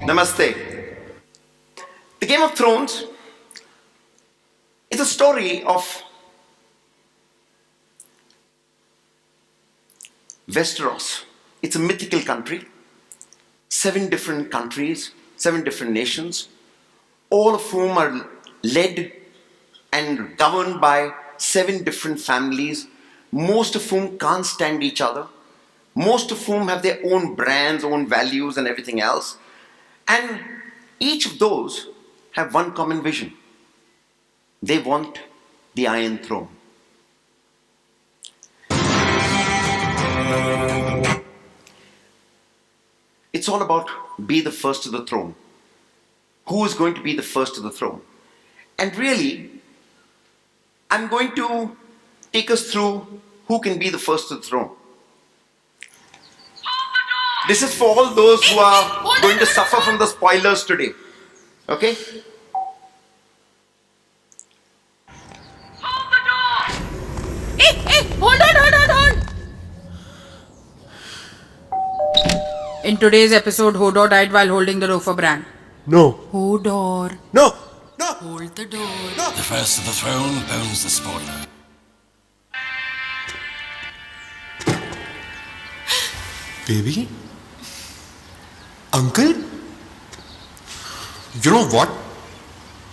Namaste. The Game of Thrones is a story of Westeros. It's a mythical country. 7 different countries, 7 different nations, all of whom are led and governed by 7 different families, most of whom can't stand each other, most of whom have their own brands, own values and everything else. And each of those have one common vision. They want the Iron Throne. It's all about be the first to the throne. Who is going to be the first to the throne? And really, I'm going to take us through who can be the first to the throne. This is for all those who are going to suffer from the spoilers today. Okay? Hold the door! Hey, hold on! In today's episode, Hodor died while holding the door for Bran. No. Hodor. No. No. Hold the door. No. The first to the throne owns the spoiler. Baby? Uncle? You know what?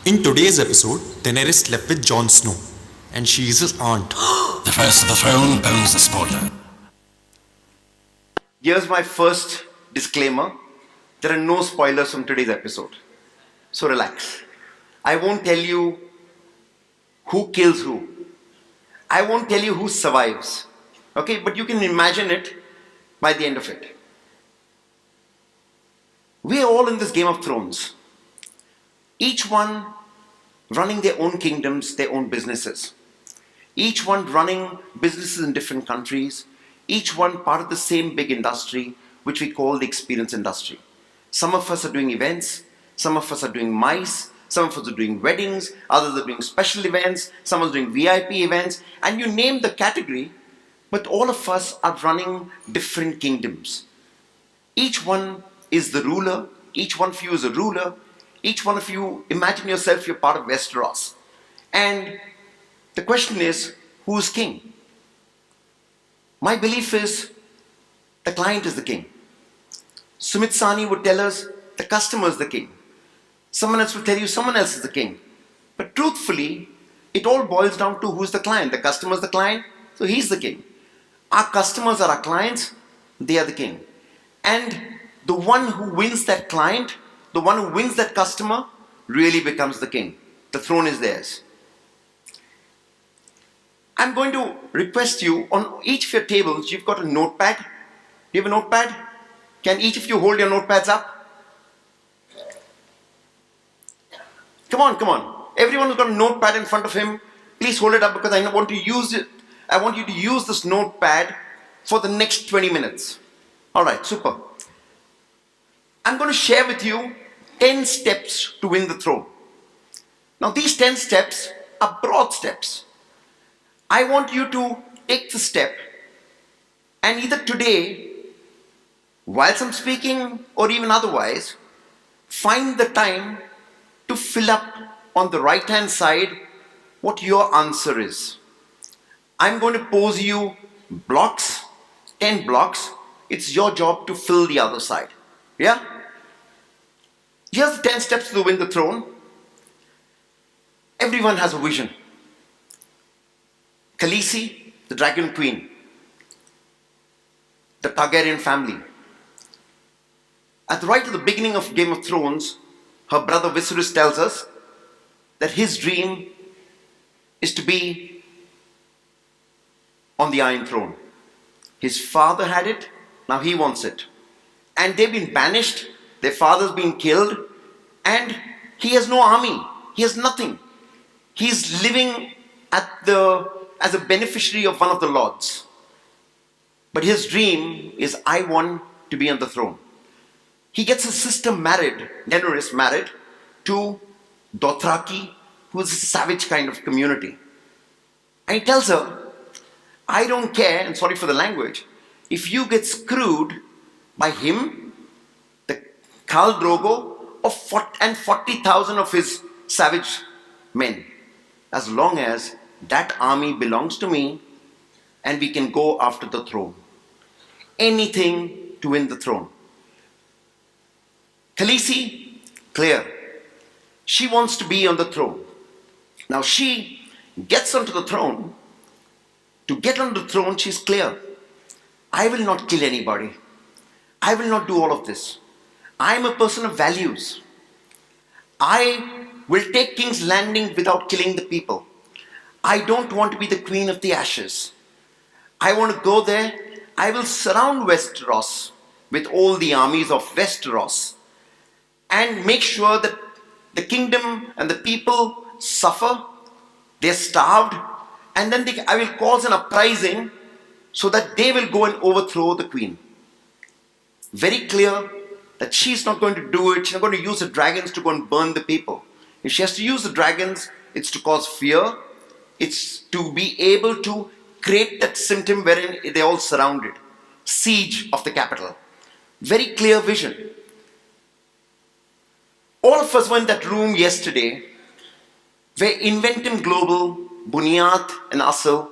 In today's episode, Daenerys slept with Jon Snow. And she is his aunt. The first to the throne owns the spoiler. Here's my first disclaimer. There are no spoilers from today's episode. So relax. I won't tell you who kills who. I won't tell you who survives. Okay, but you can imagine it by the end of it. We are all in this Game of Thrones. Each one running their own kingdoms, their own businesses. Each one running businesses in different countries. Each one part of the same big industry, which we call the experience industry. Some of us are doing events, some of us are doing mice, some of us are doing weddings, others are doing special events, some are doing VIP events, and you name the category, but all of us are running different kingdoms. Each one is the ruler, each one of you is a ruler, each one of you, imagine yourself, you're part of Westeros. And the question is, who is king? My belief is, the client is the king. Sumit Sani would tell us, the customer is the king. Someone else would tell you, someone else is the king. But truthfully, it all boils down to who's the client. The customer is the client, so he's the king. Our customers are our clients, they are the king. And the one who wins that client, the one who wins that customer, really becomes the king. The throne is theirs. I'm going to request you, on each of your tables, you've got a notepad. Do you have a notepad? Can each of you hold your notepads up? Come on. Everyone who's got a notepad in front of him, please hold it up because I want to use it. I want you to use this notepad for the next 20 minutes. Alright, super. I'm going to share with you 10 steps to win the throne. Now these 10 steps are broad steps. I want you to take the step and either today, whilst I'm speaking or even otherwise, find the time to fill up on the right hand side what your answer is. I'm going to pose you blocks, 10 blocks. It's your job to fill the other side. Yeah? Here's the 10 steps to win the throne. Everyone has a vision. Khaleesi, the Dragon Queen, the Targaryen family. At the right at the beginning of Game of Thrones, her brother Viserys tells us that his dream is to be on the Iron Throne. His father had it, now he wants it. And they've been banished, their father's been killed, and he has no army, he has nothing. He's living as a beneficiary of one of the lords. But his dream is, I want to be on the throne. He gets his sister married, Daenerys married, to Dothraki, who is a savage kind of community. And he tells her, I don't care, and sorry for the language, if you get screwed by him, the Khal Drogo and 40,000 of his savage men. As long as that army belongs to me and we can go after the throne. Anything to win the throne. Khaleesi, clear. She wants to be on the throne. Now she gets onto the throne. To get on the throne, she's clear. I will not kill anybody. I will not do all of this. I am a person of values. I will take King's Landing without killing the people. I don't want to be the queen of the ashes. I want to go there. I will surround Westeros with all the armies of Westeros and make sure that the kingdom and the people suffer. They're starved. And then I will cause an uprising so that they will go and overthrow the queen. Very clear that she's not going to do it. She's not going to use the dragons to go and burn the people. If she has to use the dragons, it's to cause fear. It's to be able to create that symptom wherein they're all surrounded. Siege of the capital. Very clear vision. All of us were in that room yesterday where Inventum Global, Bunyat and Asal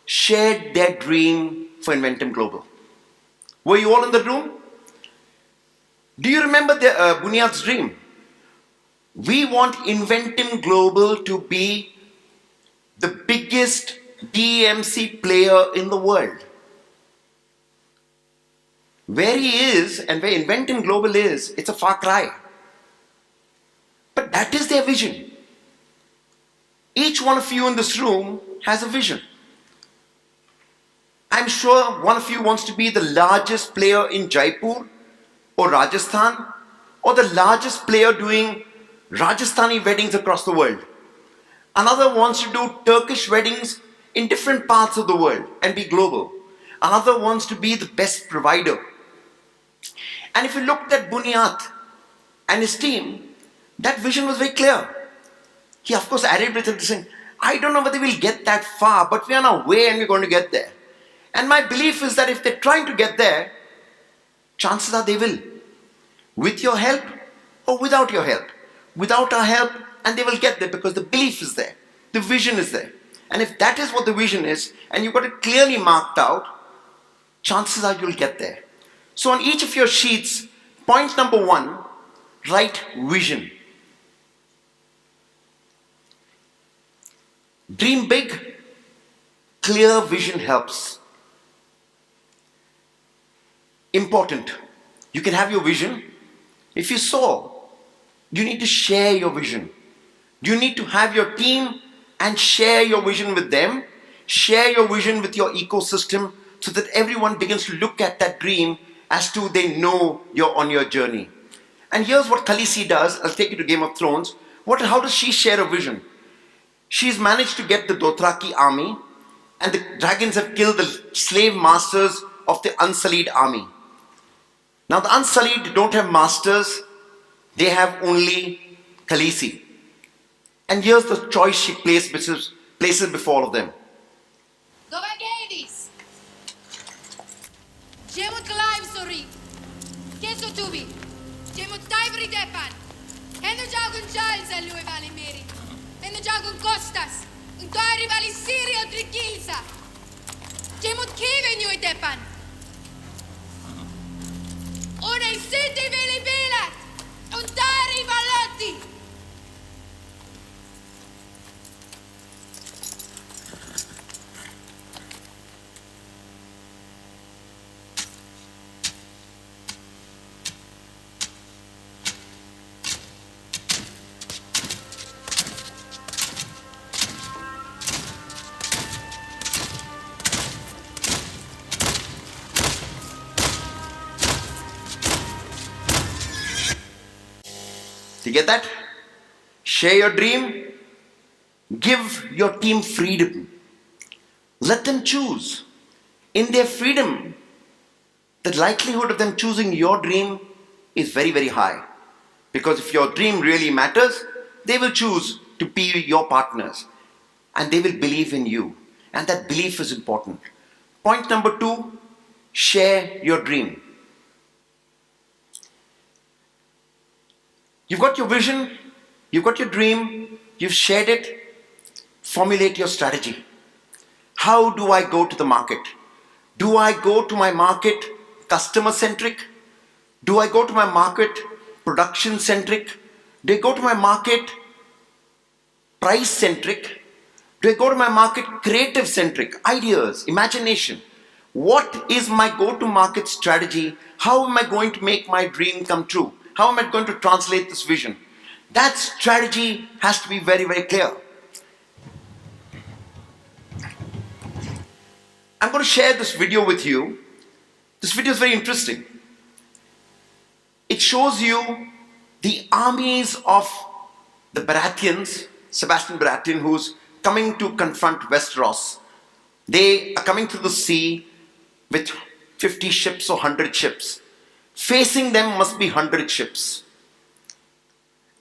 shared their dream for Inventum Global. Were you all in the room? Do you remember Bunyat's dream? We want Inventum Global to be the biggest DMC player in the world. Where he is and where Inventum Global is, it's a far cry. But that is their vision. Each one of you in this room has a vision. I'm sure one of you wants to be the largest player in Jaipur or Rajasthan, or the largest player doing Rajasthani weddings across the world. Another wants to do Turkish weddings in different parts of the world and be global. Another wants to be the best provider. And if you looked at Bunyat and his team, that vision was very clear. He of course added with it saying, I don't know whether we'll get that far, but we're on our way and we're going to get there. And my belief is that if they're trying to get there, chances are they will. With your help or without your help. Without our help, and they will get there because the belief is there. The vision is there. And if that is what the vision is, and you've got it clearly marked out, chances are you'll get there. So on each of your sheets, point number 1, write vision. Dream big, clear vision helps. Important. You can have your vision. If you saw, you need to share your vision. You need to have your team and share your vision with them. Share your vision with your ecosystem so that everyone begins to look at that dream as to they know you're on your journey. And here's what Khaleesi does. I'll take you to Game of Thrones. How does she share a vision? She's managed to get the Dothraki army, and the dragons have killed the slave masters of the Unsullied army. Now the Unsullied don't have masters, they have only Khaleesi. And here's the choice she places before all of them. Dove Gedis? Jemut Clive Sori. Keso Tubi. Jemut Tivri Depan. Hendo Jagun Giles e lui vali miri. Hendo Jagun Costas. Un toi rivali Sirio Trigilsa. Jemut Kiven Yui Depan. Una City Vili Vilat. Un Dari Valotti. You get that? Share your dream. Give your team freedom. Let them choose. In their freedom, the likelihood of them choosing your dream is very, very high. Because if your dream really matters, they will choose to be your partners. And they will believe in you. And that belief is important. Point number 2, share your dream. You've got your vision, you've got your dream, you've shared it. Formulate your strategy. How do I go to the market? Do I go to my market customer centric? Do I go to my market production centric? Do I go to my market price centric? Do I go to my market creative centric? Ideas, imagination. What is my go to market strategy? How am I going to make my dream come true? How am I going to translate this vision? That strategy has to be very, very clear. I'm going to share this video with you. This video is very interesting. It shows you the armies of the Baratheons, Sebastian Baratheon, who's coming to confront Westeros. They are coming through the sea with 50 ships or 100 ships. Facing them must be 100 ships.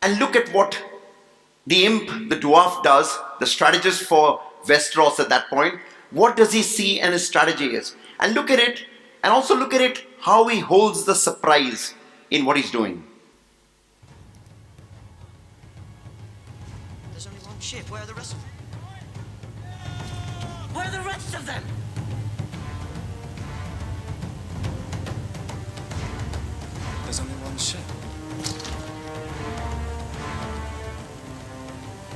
And look at what the imp, the dwarf, does, the strategist for Westeros at that point. What does he see and his strategy is? And look at it, and also look at it, how he holds the surprise in what he's doing. There's only one ship. Where are the rest of them? Where are the rest of them? There's only one ship.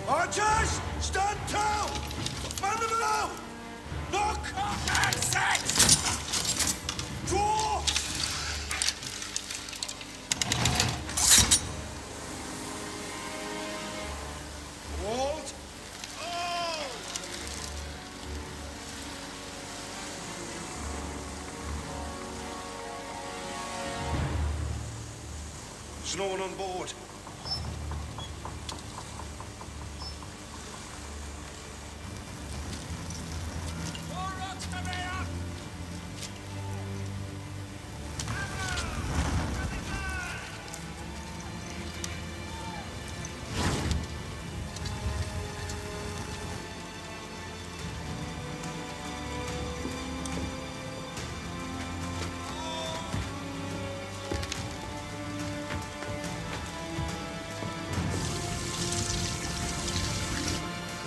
Archers, stand tall! Man them below! Knock! And set! Draw! Walt! Oh! There's no one on board.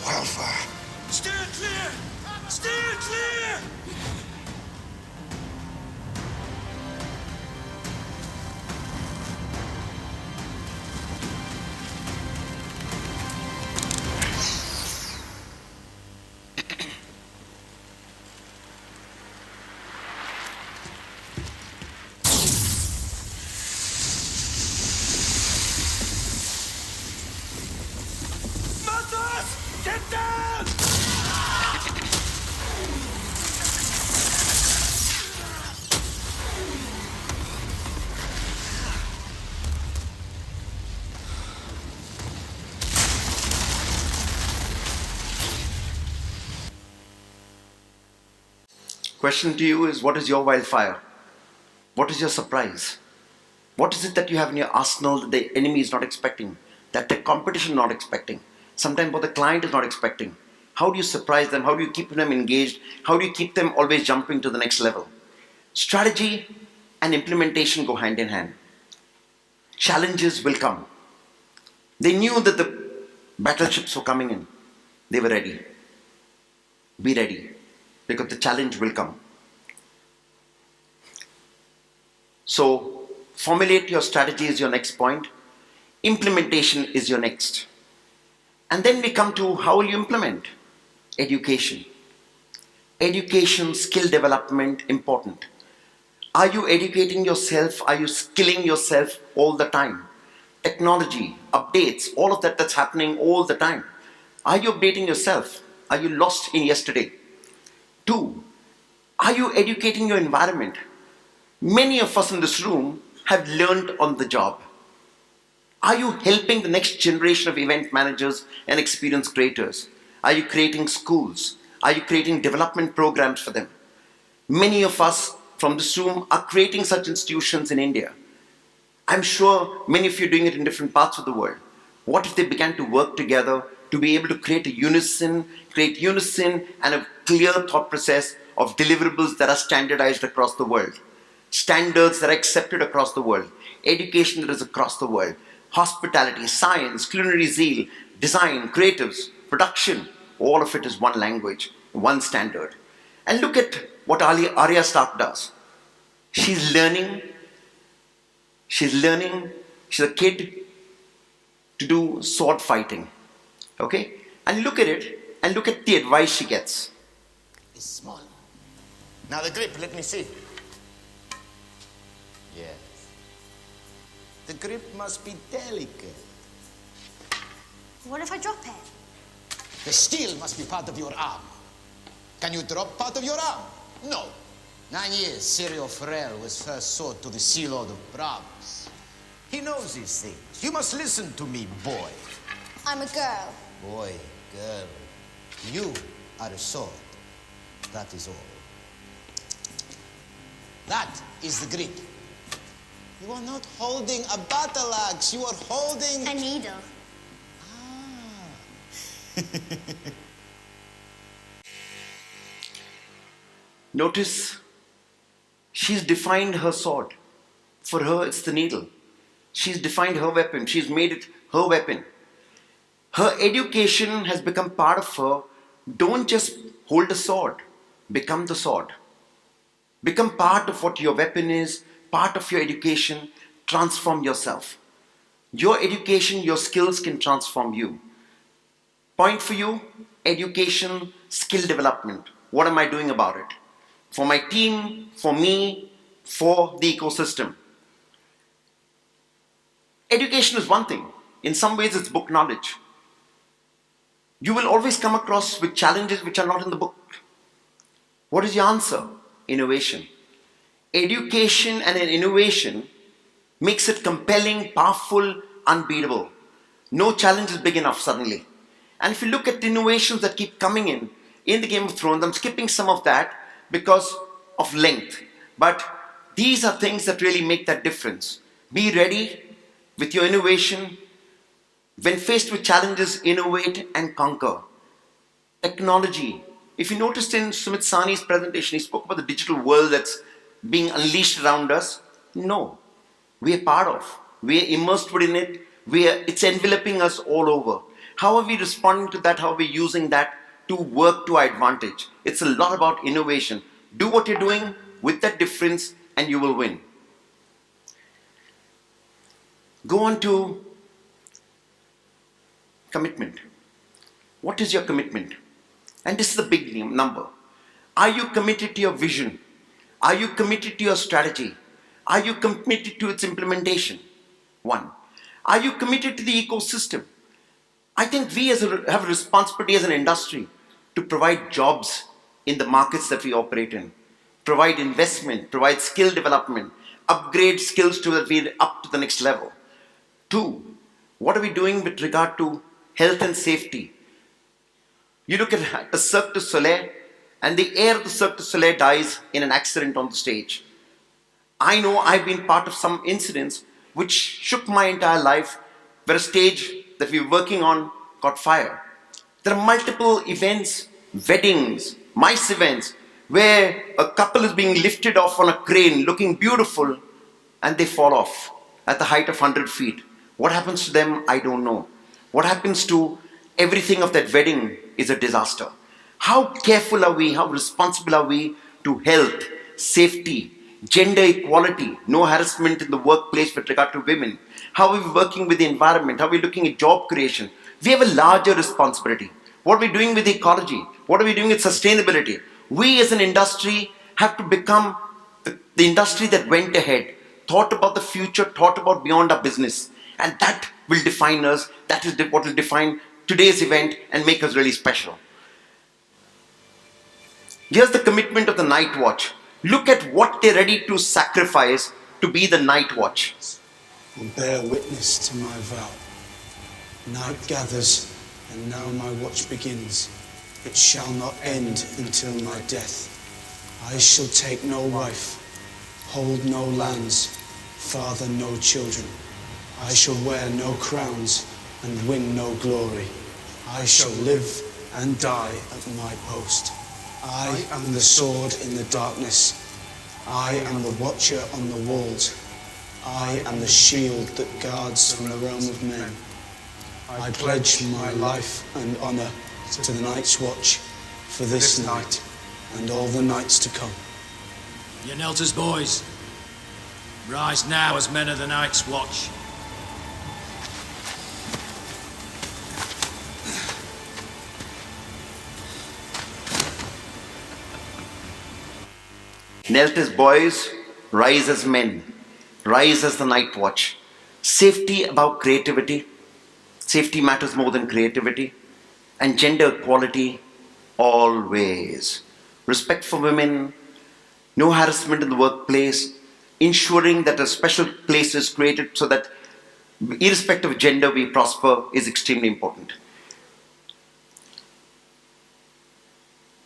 Wildfire. Steer clear! Steer clear! Mathas! Get down! Question to you is, what is your wildfire? What is your surprise? What is it that you have in your arsenal that the enemy is not expecting, that the competition is not expecting, sometimes what the client is not expecting? How do you surprise them? How do you keep them engaged? How do you keep them always jumping to the next level? Strategy and implementation go hand in hand. Challenges will come. They knew that the battleships were coming in. They were ready. Be ready, because the challenge will come. So, formulate your strategy is your next point. Implementation is your next. And then we come to how will you implement? Education. Education, skill development, important. Are you educating yourself? Are you skilling yourself all the time? Technology, updates, all of that that's happening all the time. Are you updating yourself? Are you lost in yesterday? 2, are you educating your environment? Many of us in this room have learned on the job. Are you helping the next generation of event managers and experience creators? Are you creating schools? Are you creating development programs for them? Many of us from this room are creating such institutions in India. I'm sure many of you are doing it in different parts of the world. What if they began to work together to be able to create unison and a clear thought process of deliverables that are standardized across the world, standards that are accepted across the world, education that is across the world. hospitality, science, culinary zeal, design, creatives, production, all of it is one language, one standard. And look at what Arya Stark does. She's learning, she's a kid to do sword fighting. Okay? And look at it, and look at the advice she gets. It's small. Now the grip, let me see. Yes. The grip must be delicate. What if I drop it? The steel must be part of your arm. Can you drop part of your arm? No. 9 years, Cyril Farrell was first sought to the Sea Lord of Brahms. He knows these things. You must listen to me, boy. I'm a girl. Boy, girl. You are a sword. That is all. That is the grip. You are not holding a battle axe. You are holding... A needle. Notice, she's defined her sword. For her, it's the needle. She's defined her weapon. She's made it her weapon. Her education has become part of her. Don't just hold a sword. Become the sword. Become part of what your weapon is, part of your education. Transform yourself. Your education, your skills can transform you. Point for you, education, skill development. What am I doing about it? For my team, for me, for the ecosystem. Education is one thing. In some ways, it's book knowledge. You will always come across with challenges which are not in the book. What is your answer? Innovation. Education and an innovation makes it compelling, powerful, unbeatable. No challenge is big enough suddenly. And if you look at the innovations that keep coming in the Game of Thrones, I'm skipping some of that because of length. But these are things that really make that difference. Be ready with your innovation. When faced with challenges, innovate and conquer. Technology. If you noticed in Sumit Sani's presentation, he spoke about the digital world that's being unleashed around us. No. We are part of. We are immersed within it. It's enveloping us all over. How are we responding to that? How are we using that to work to our advantage? It's a lot about innovation. Do what you're doing with that difference and you will win. Go on to commitment. What is your commitment? And this is the big number. Are you committed to your vision? Are you committed to your strategy? Are you committed to its implementation? One. Are you committed to the ecosystem? I think we have a responsibility as an industry to provide jobs in the markets that we operate in. Provide investment, provide skill development, upgrade skills to that we're up to the next level. Two, what are we doing with regard to health and safety? You look at a Cirque du Soleil and the heir of the Cirque du Soleil dies in an accident on the stage. I know I've been part of some incidents which shook my entire life where a stage that we were working on caught fire. There are multiple events, weddings, mice events, where a couple is being lifted off on a crane looking beautiful and they fall off at the height of 100 feet. What happens to them? I don't know. What happens to everything of that wedding is a disaster. How careful are we, how responsible are we to health, safety, gender equality, no harassment in the workplace with regard to women? How are we working with the environment? How are we looking at job creation? We have a larger responsibility. What are we doing with ecology? What are we doing with sustainability? We as an industry have to become the industry that went ahead, thought about the future, thought about beyond our business. And that will define us. That is what will define today's event and make us really special. Here's the commitment of the Night Watch. Look at what they're ready to sacrifice to be the Night Watch. And bear witness to my vow. Night gathers, and now my watch begins. It shall not end until my death. I shall take no wife, hold no lands, father no children. I shall wear no crowns and win no glory. I shall live and die at my post. I am the sword in the darkness. I am the watcher on the walls. I am the shield that guards from the realm of men. I pledge my life and honour to the Night's Watch for this night and all the nights to come. You knelt as boys. Rise now as men of the Night's Watch. Knelt as boys, rise as men, rise as the night watch. Safety above creativity. Safety matters more than creativity. And gender equality always. Respect for women, no harassment in the workplace, ensuring that a special place is created so that irrespective of gender we prosper is extremely important.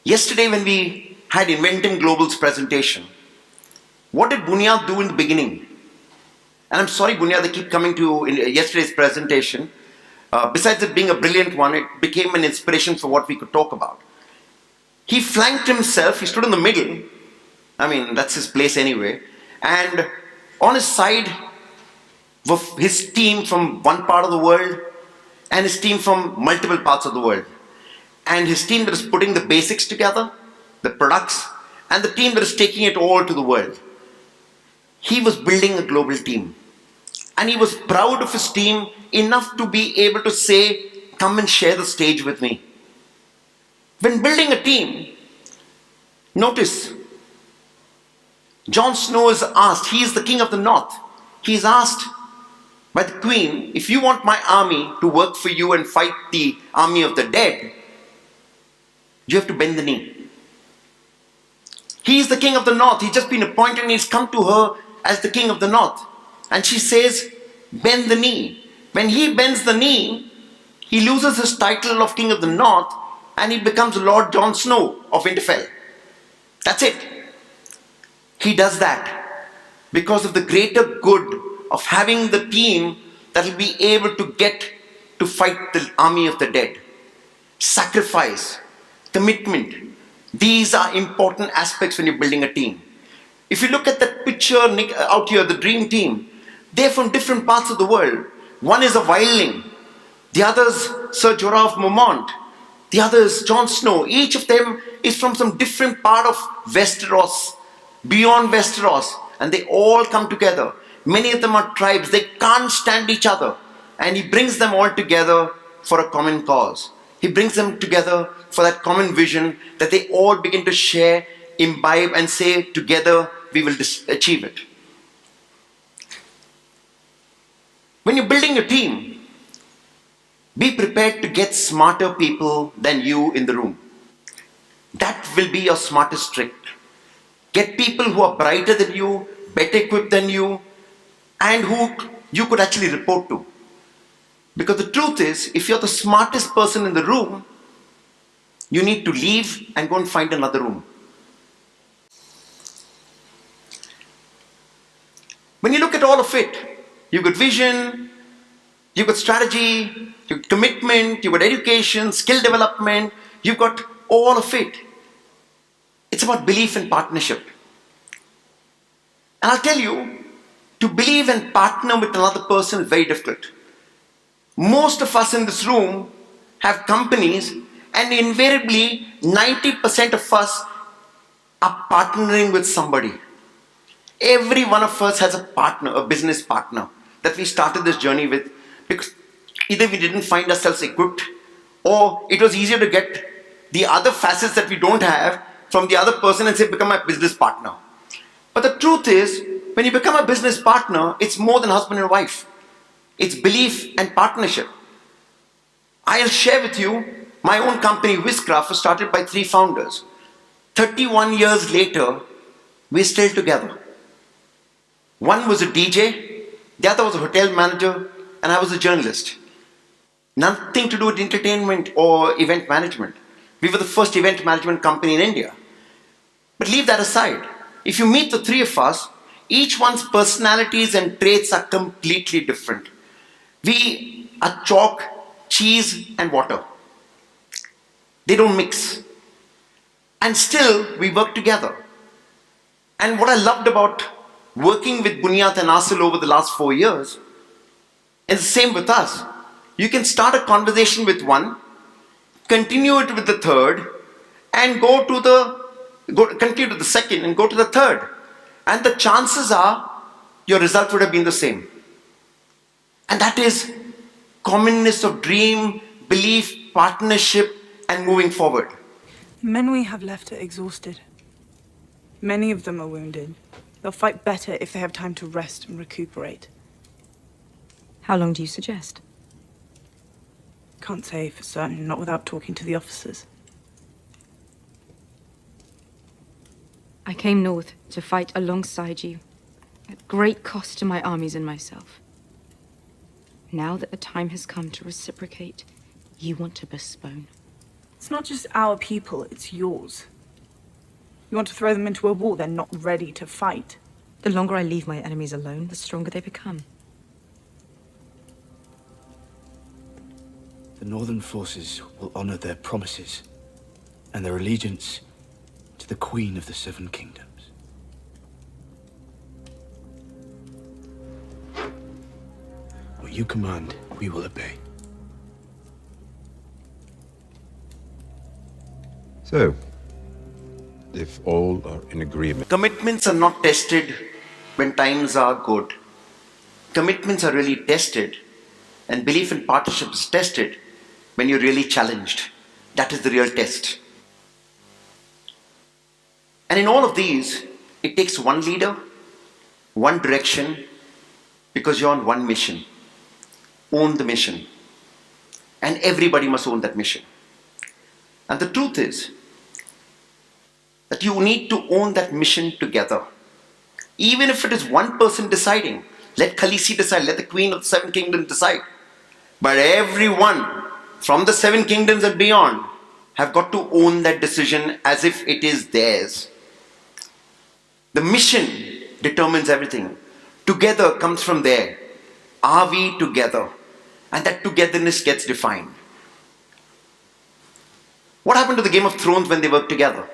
Yesterday when we had Inventing Global's presentation, what did Bunyad do in the beginning? And I'm sorry Bunyad, they keep coming to yesterday's presentation. Besides it being a brilliant one, it became an inspiration for what we could talk about. He flanked himself, he stood in the middle. I mean, that's his place anyway. And on his side were his team from one part of the world and his team from multiple parts of the world. And his team that is putting the basics together, the products, and the team that is taking it all to the world. He was building a global team. And he was proud of his team enough to be able to say, come and share the stage with me. When building a team, notice, Jon Snow is asked, he is the king of the north. He is asked by the queen, if you want my army to work for you and fight the army of the dead, you have to bend the knee. He is the king of the north. He's just been appointed and he's come to her as the king of the north. And she says, bend the knee. When he bends the knee, he loses his title of king of the north and he becomes Lord Jon Snow of Winterfell. That's it. He does that because of the greater good of having the team that will be able to get to fight the army of the dead. Sacrifice, commitment. These are important aspects when you're building a team. If you look at that picture out here, the dream team, they're from different parts of the world. One is a wildling, the other is Sir Jorah of Mormont, the other is Jon Snow. Each of them is from some different part of Westeros, beyond Westeros, and they all come together. Many of them are tribes, they can't stand each other, and he brings them all together for a common cause. He brings them together for that common vision that they all begin to share, imbibe, and say, together we will achieve it. When you're building a team, be prepared to get smarter people than you in the room. That will be your smartest trick. Get people who are brighter than you, better equipped than you, and who you could actually report to. Because the truth is, if you're the smartest person in the room, you need to leave and go and find another room. When you look at all of it, you've got vision, you've got strategy, you've got commitment, you've got education, skill development, you've got all of it. It's about belief and partnership. And I'll tell you, to believe and partner with another person is very difficult. Most of us in this room have companies, and invariably 90% of us are partnering with somebody. Every one of us has a partner, a business partner that we started this journey with, because either we didn't find ourselves equipped or it was easier to get the other facets that we don't have from the other person and say, become my business partner. But the truth is, when you become a business partner, it's more than husband and wife. It's belief and partnership. I'll share with you, my own company, Wizcraft, was started by 3 founders. 31 years later, we're still together. One was a DJ, the other was a hotel manager, and I was a journalist. Nothing to do with entertainment or event management. We were the first event management company in India. But leave that aside. If you meet the 3 of us, each one's personalities and traits are completely different. We are chalk, cheese, and water. They don't mix. And still, we work together. And what I loved about working with Bunyat and Asil over the last 4 years. It's the same with us. You can start a conversation with one, continue it with the third, and continue to the second and go to the third. And the chances are your result would have been the same. And that is commonness of dream, belief, partnership, and moving forward. Men we have left are exhausted. Many of them are wounded. They'll fight better if they have time to rest and recuperate. How long do you suggest? Can't say for certain, not without talking to the officers. I came north to fight alongside you, at great cost to my armies and myself. Now that the time has come to reciprocate, you want to postpone. It's not just our people, it's yours. You want to throw them into a war they're not ready to fight. The longer I leave my enemies alone, the stronger they become. The northern forces will honor their promises and their allegiance to the Queen of the Seven Kingdoms. What you command, we will obey. So, if all are in agreement. Commitments are not tested when times are good. Commitments are really tested, and belief in partnership is tested when you're really challenged. That is the real test. And in all of these, it takes one leader, one direction, because you're on one mission. Own the mission. And everybody must own that mission. And the truth is that you need to own that mission together. Even if it is one person deciding, let Khaleesi decide, let the Queen of the Seven Kingdoms decide. But everyone from the Seven Kingdoms and beyond have got to own that decision as if it is theirs. The mission determines everything. Together comes from there. Are we together? And that togetherness gets defined. What happened to the Game of Thrones when they worked together?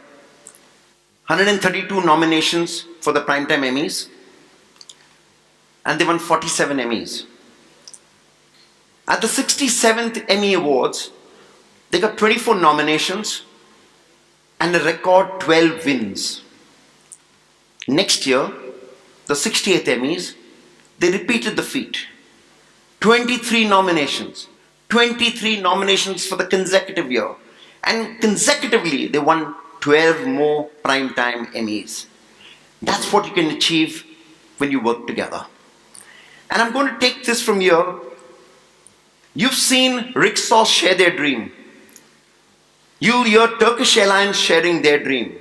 132 nominations for the Primetime Emmys, and they won 47 Emmys. At the 67th Emmy Awards, they got 24 nominations and a record 12 wins. Next year, the 68th Emmys, they repeated the feat. 23 nominations. 23 nominations for the consecutive year. And consecutively, they won 12 more primetime Emmys. That's what you can achieve when you work together. And I'm going to take this from here. You've seen rickshaws share their dream. You'll hear Turkish Airlines sharing their dream.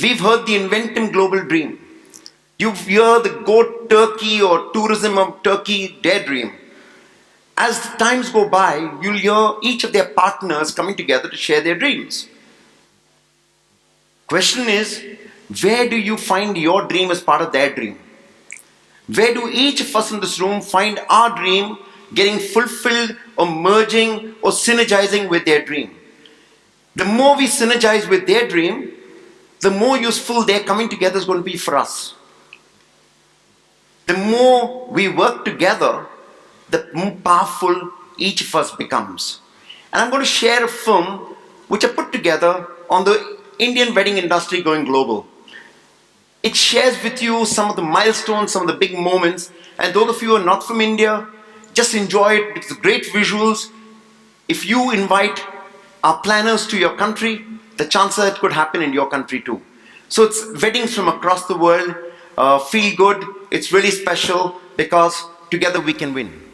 We've heard the Inventum Global Dream. You hear the Go Turkey or Tourism of Turkey, their dream. As the times go by, you'll hear each of their partners coming together to share their dreams. Question is, where do you find your dream as part of their dream? Where do each of us in this room find our dream getting fulfilled or merging or synergizing with their dream? The more we synergize with their dream, the more useful their coming together is going to be for us. The more we work together, the more powerful each of us becomes. And I'm going to share a film which I put together on the Indian wedding industry going global. It shares with you some of the milestones, some of the big moments, and those of you who are not from India, just enjoy it. It's great visuals. If you invite our planners to your country, the chances it could happen in your country too. So it's weddings from across the world. Feel good. It's really special because together we can win.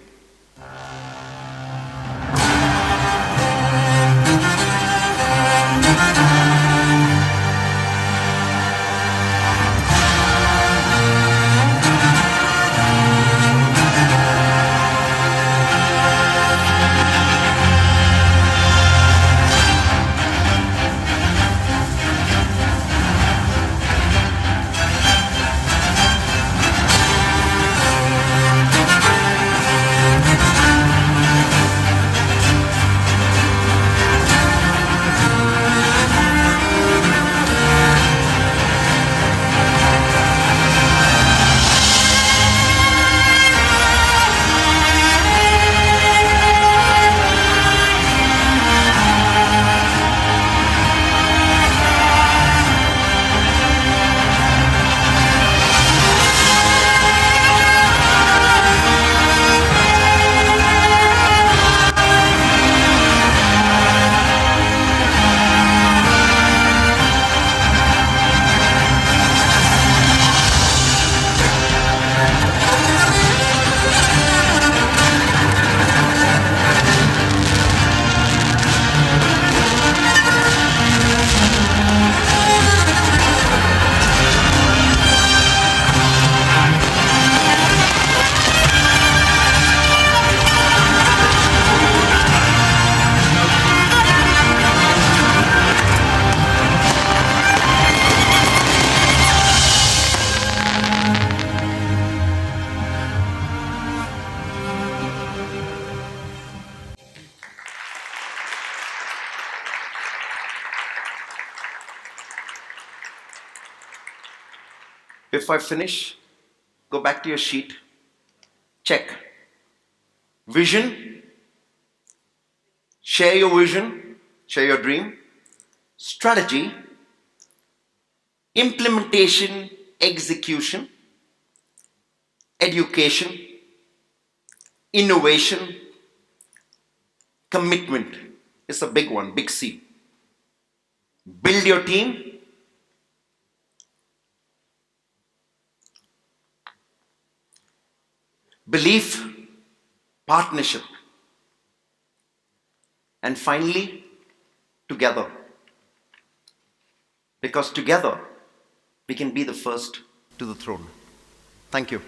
Before I finish, go back to your sheet. Check. Vision. Share your vision. Share your dream. Strategy. Implementation. Execution. Education. Innovation. Commitment. It's a big one, big C. Build your team. Belief, partnership, and finally, together. Because together, we can be the first to the throne. Thank you.